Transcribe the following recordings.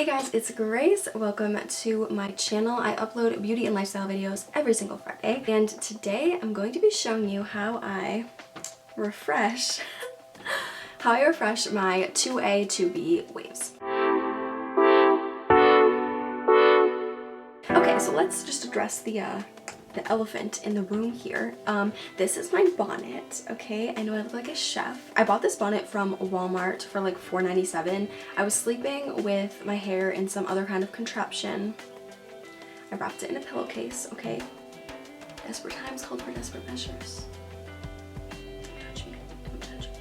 Hey guys, it's Grace. Welcome to my channel. I upload beauty and lifestyle videos every single Friday, and today I'm going to be showing you how I refresh my 2A, 2B waves. Okay, so let's just address the elephant in the room here. This is my bonnet, okay? I know I look like a chef. I bought this bonnet from Walmart for like $4.97. I was sleeping with my hair in some other kind of contraption. I wrapped it in a pillowcase, okay? Desperate times called for desperate measures. Don't judge me. Don't judge me.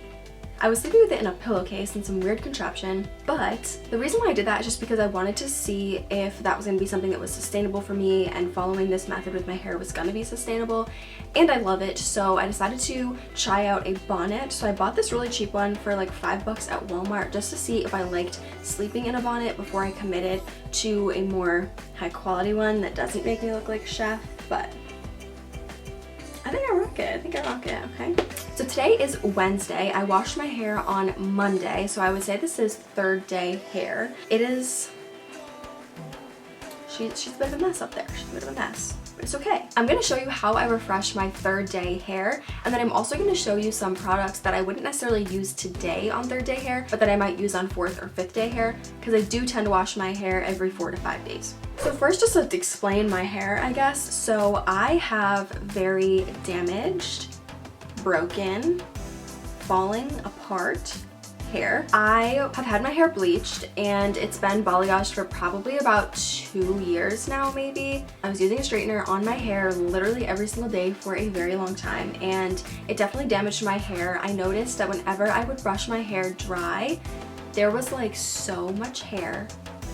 I was sleeping with it in a pillowcase in some weird contraption, but the reason why I did that is just because I wanted to see if that was going to be something that was sustainable for me, and following this method with my hair was going to be sustainable, and I love it, so I decided to try out a bonnet. So I bought this really cheap one for like $5 at Walmart just to see if I liked sleeping in a bonnet before I committed to a more high quality one that doesn't make me look like a chef, but I think I rock it, okay? So today is Wednesday. I washed my hair on Monday, so I would say this is third day hair. It is, she's a bit of a mess up there. She's a bit of a mess, but it's okay. I'm gonna show you how I refresh my third day hair, and then I'm also gonna show you some products that I wouldn't necessarily use today on third day hair, but that I might use on fourth or fifth day hair, because I do tend to wash my hair every 4 to 5 days. So first, just to explain my hair, I guess. So I have very damaged, broken, falling apart hair. I have had my hair bleached, and it's been balayaged for probably about 2 years now, maybe. I was using a straightener on my hair literally every single day for a very long time, and it definitely damaged my hair. I noticed that whenever I would brush my hair dry, there was like so much hair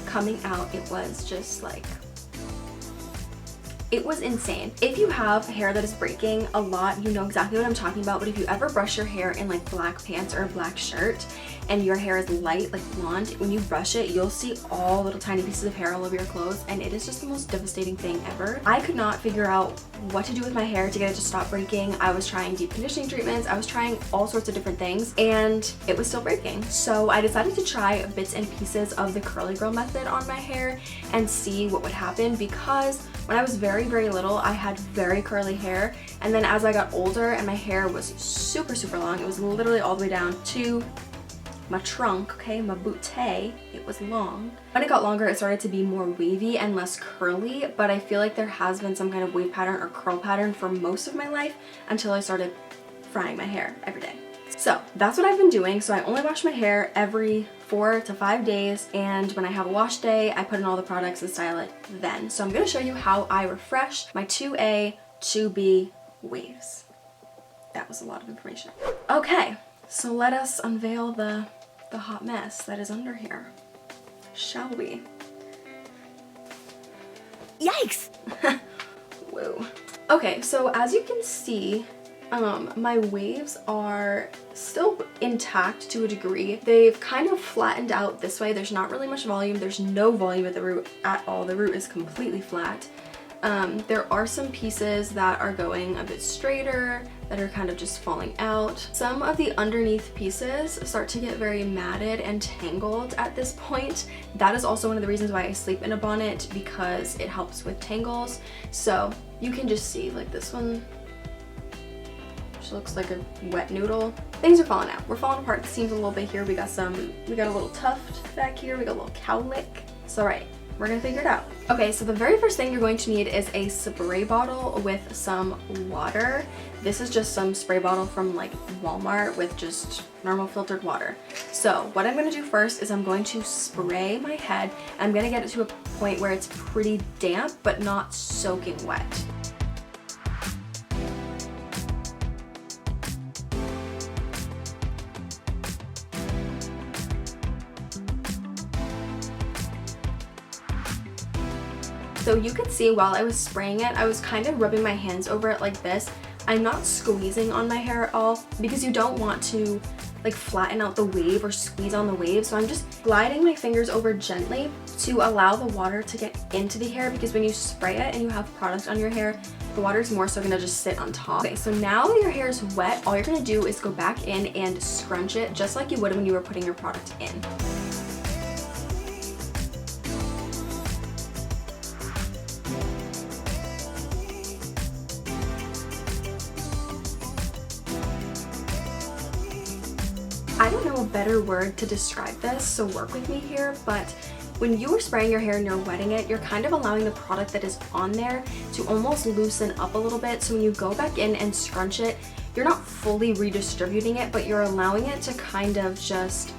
coming out. It was just like, it was insane. If you have hair that is breaking a lot, you know exactly what I'm talking about. But if you ever brush your hair in like black pants or a black shirt and your hair is light, like blonde, when you brush it, you'll see all little tiny pieces of hair all over your clothes, and it is just the most devastating thing ever. I could not figure out what to do with my hair to get it to stop breaking. I was trying deep conditioning treatments, I was trying all sorts of different things, and it was still breaking. So I decided to try bits and pieces of the curly girl method on my hair and see what would happen, because when I was very little, I had very curly hair, and then as I got older and my hair was super long, it was literally all the way down to my trunk, okay, my bootay, it was long. When it got longer, it started to be more wavy and less curly, but I feel like there has been some kind of wave pattern or curl pattern for most of my life until I started frying my hair every day. So that's what I've been doing. So I only wash my hair every 4 to 5 days, and when I have a wash day, I put in all the products and style it then. So I'm going to show you how I refresh my 2A, 2B waves. That was a lot of information. Okay, so let us unveil the hot mess that is under here, shall we? Yikes! Whoa. Okay, so as you can see, my waves are still intact to a degree. They've kind of flattened out this way. There's not really much volume. There's no volume at the root at all. The root is completely flat. There are some pieces that are going a bit straighter, that are kind of just falling out. Some of the underneath pieces start to get very matted and tangled at this point. That is also one of the reasons why I sleep in a bonnet, because it helps with tangles. So you can just see, like, this one looks like a wet noodle. Things are falling out. We're falling apart. The seams a little bit here. We got a little tuft back here. We got a little cowlick. It's all right. We're gonna figure it out. Okay, so the very first thing you're going to need is a spray bottle with some water. This is just some spray bottle from like Walmart with just normal filtered water. So what I'm gonna do first is I'm going to spray my head. I'm gonna get it to a point where it's pretty damp but not soaking wet. So you could see while I was spraying it, I was kind of rubbing my hands over it like this. I'm not squeezing on my hair at all, because you don't want to like flatten out the wave or squeeze on the wave. So I'm just gliding my fingers over gently to allow the water to get into the hair, because when you spray it and you have product on your hair, the water is more so gonna just sit on top. Okay, so now that your hair is wet, all you're gonna do is go back in and scrunch it just like you would when you were putting your product in. I don't know a better word to describe this, so work with me here, but when you are spraying your hair and you're wetting it, you're kind of allowing the product that is on there to almost loosen up a little bit. So when you go back in and scrunch it, you're not fully redistributing it, but you're allowing it to kind of just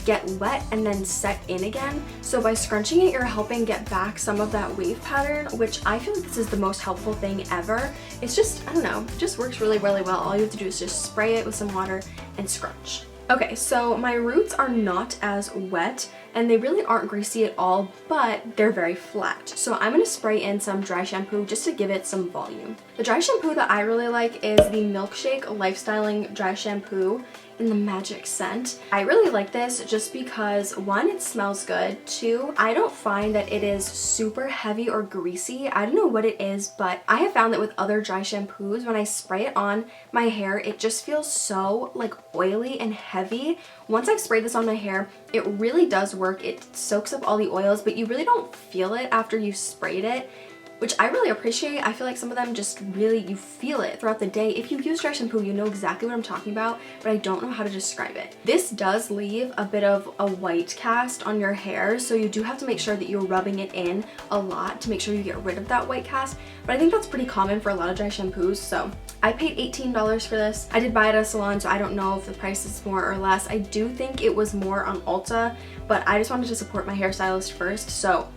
get wet and then set in again. So by scrunching it, you're helping get back some of that wave pattern, which I feel like this is the most helpful thing ever. It's just, I don't know, it just works really, really well. All you have to do is just spray it with some water and scrunch. Okay, so my roots are not as wet and they really aren't greasy at all, but they're very flat. So I'm gonna spray in some dry shampoo just to give it some volume. The dry shampoo that I really like is the Milkshake Lifestyling Dry Shampoo in the Magic scent. I really like this just because, one, it smells good. Two, I don't find that it is super heavy or greasy. I don't know what it is, but I have found that with other dry shampoos, when I spray it on my hair, it just feels so like oily and heavy. Once I've sprayed this on my hair, it really does work. It soaks up all the oils, but you really don't feel it after you sprayed it, which I really appreciate. I feel like some of them just really, you feel it throughout the day. If you use dry shampoo, you know exactly what I'm talking about, but I don't know how to describe it. This does leave a bit of a white cast on your hair, so you do have to make sure that you're rubbing it in a lot to make sure you get rid of that white cast, but I think that's pretty common for a lot of dry shampoos. So I paid $18 for this. I did buy it at a salon, so I don't know if the price is more or less. I do think it was more on Ulta, but I just wanted to support my hairstylist first, so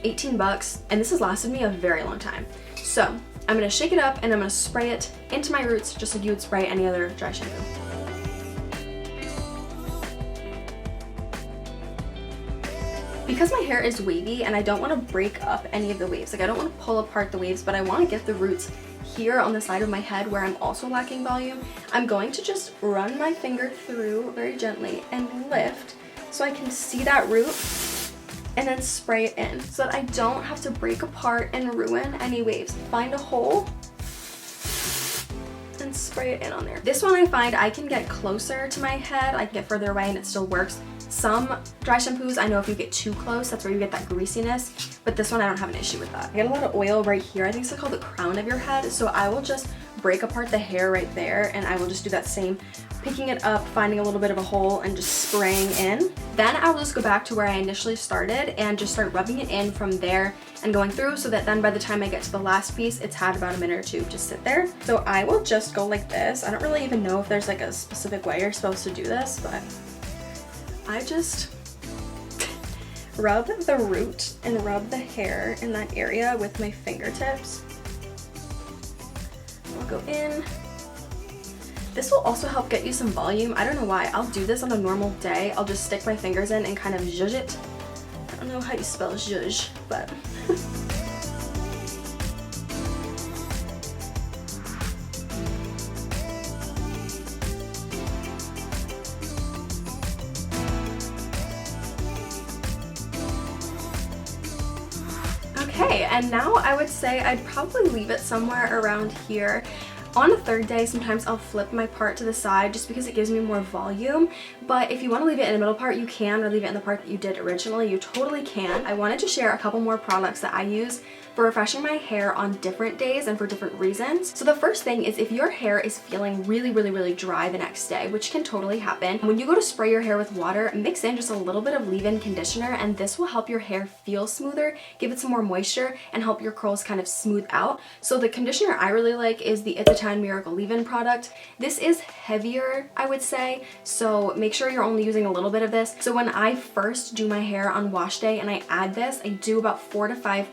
18 bucks, and this has lasted me a very long time. So I'm gonna shake it up and I'm gonna spray it into my roots just like you would spray any other dry shampoo. Because my hair is wavy and I don't want to break up any of the waves, like I don't want to pull apart the waves, but I want to get the roots here on the side of my head where I'm also lacking volume, I'm going to just run my finger through very gently and lift so I can see that root, and then spray it in so that I don't have to break apart and ruin any waves. Find a hole and spray it in on there. This one I find I can get closer to my head, I can get further away and it still works. Some dry shampoos, I know if you get too close, that's where you get that greasiness, but this one I don't have an issue with that. I get a lot of oil right here. I think it's called the crown of your head, so I will just break apart the hair right there and I will just do that same, picking it up, finding a little bit of a hole and just spraying in. Then I will just go back to where I initially started and just start rubbing it in from there and going through, so that then by the time I get to the last piece, it's had about a minute or two to sit there. So I will just go like this. I don't really even know if there's like a specific way you're supposed to do this, but I just rub the root and rub the hair in that area with my fingertips. I'll go in. This will also help get you some volume. I don't know why. I'll do this on a normal day. I'll just stick my fingers in and kind of zhuzh it. I don't know how you spell zhuzh, but okay, and now I would say I'd probably leave it somewhere around here. On a third day, sometimes I'll flip my part to the side just because it gives me more volume, but if you want to leave it in the middle part, you can, or leave it in the part that you did originally, you totally can. I wanted to share a couple more products that I use for refreshing my hair on different days and for different reasons. So the first thing is if your hair is feeling really, really, really dry the next day, which can totally happen, when you go to spray your hair with water, mix in just a little bit of leave-in conditioner, and this will help your hair feel smoother, give it some more moisture, and help your curls kind of smooth out. So the conditioner I really like is the It's a Time Miracle leave-in product. This is heavier, I would say, so make sure you're only using a little bit of this. So when I first do my hair on wash day and I add this, I do about 4 to 5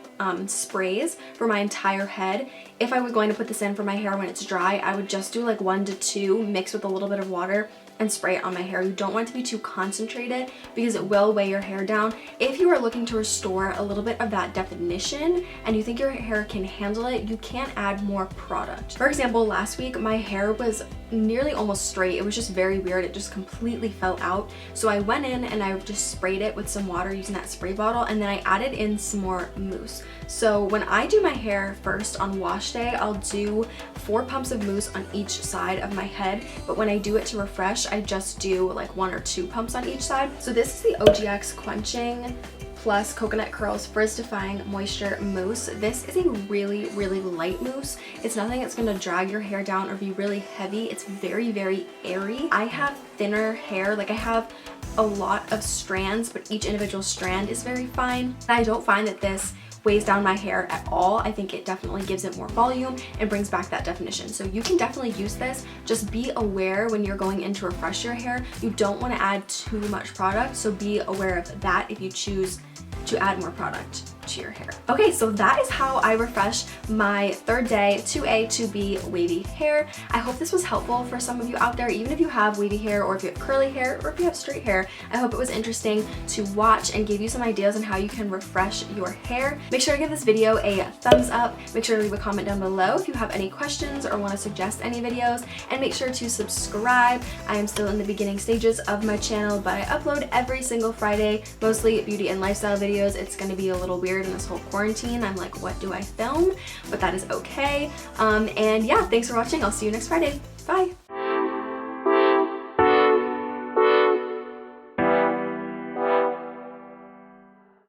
sprays for my entire head. If I was going to put this in for my hair when it's dry, I would just do like 1 to 2 mixed with a little bit of water and spray it on my hair. You don't want it to be too concentrated because it will weigh your hair down. If you are looking to restore a little bit of that definition and you think your hair can handle it, you can add more product. For example, last week my hair was nearly almost straight. It was just very weird. It just completely fell out. So I went in and I just sprayed it with some water using that spray bottle, and then I added in some more mousse. So when I do my hair first on wash day, I'll do 4 pumps of mousse on each side of my head, but when I do it to refresh, I just do like 1 or 2 pumps on each side. So this is the OGX Quenching Plus Coconut Curls Frizz Defying Moisture Mousse. This is a really, really light mousse. It's nothing that's going to drag your hair down or be really heavy. It's very, very airy. I have thinner hair, like I have a lot of strands, but each individual strand is very fine. And I don't find that this weighs down my hair at all. I think it definitely gives it more volume and brings back that definition. So you can definitely use this. Just be aware when you're going in to refresh your hair. You don't want to add too much product, so be aware of that if you choose to add more product to your hair. Okay, so that is how I refresh my third day 2A, 2B wavy hair. I hope this was helpful for some of you out there, even if you have wavy hair or if you have curly hair or if you have straight hair. I hope it was interesting to watch and gave you some ideas on how you can refresh your hair. Make sure to give this video a thumbs up. Make sure to leave a comment down below if you have any questions or want to suggest any videos, and make sure to subscribe. I am still in the beginning stages of my channel, but I upload every single Friday, mostly beauty and lifestyle videos. It's going to be a little weird in this whole quarantine. I'm like, what do I film? But that is okay. And yeah, thanks for watching. I'll see you next Friday. Bye.